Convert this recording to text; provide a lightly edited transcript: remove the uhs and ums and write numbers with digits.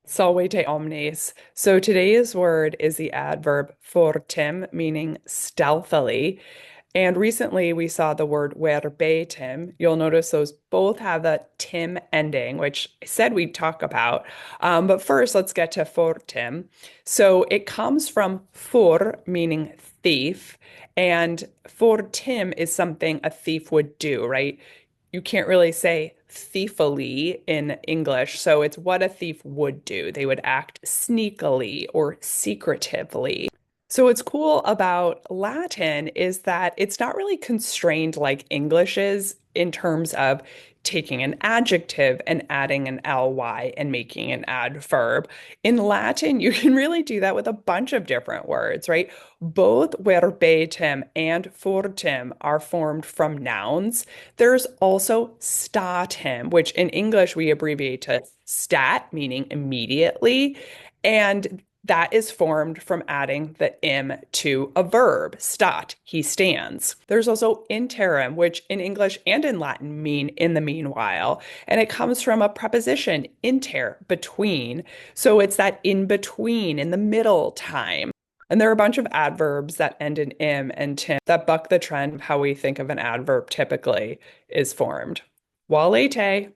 Solvete omnes. So today's word is the adverb furtim, meaning stealthily. And recently we saw the word verbatim. You'll notice those both have a tim ending, which I said we'd talk about. But first, let's get to furtim. So it comes from fur, meaning thief, and furtim is something a thief would do, right? You can't really say thiefily in English, so it's what a thief would do. They would act sneakily or secretively. So what's cool about Latin is that it's not really constrained like English is in terms of taking an adjective and adding an ly and making an adverb. In Latin, you can really do that with a bunch of different words, right? Both verbatim and furtim are formed from nouns. There's also statim, which in English we abbreviate to stat, meaning immediately. And that is formed from adding the im to a verb, stat, he stands. There's also interim, which in English and in Latin mean in the meanwhile, and it comes from a preposition, inter, between. So it's that in between, in the middle time. And there are a bunch of adverbs that end in im and tim that buck the trend of how we think of an adverb typically is formed. Walete.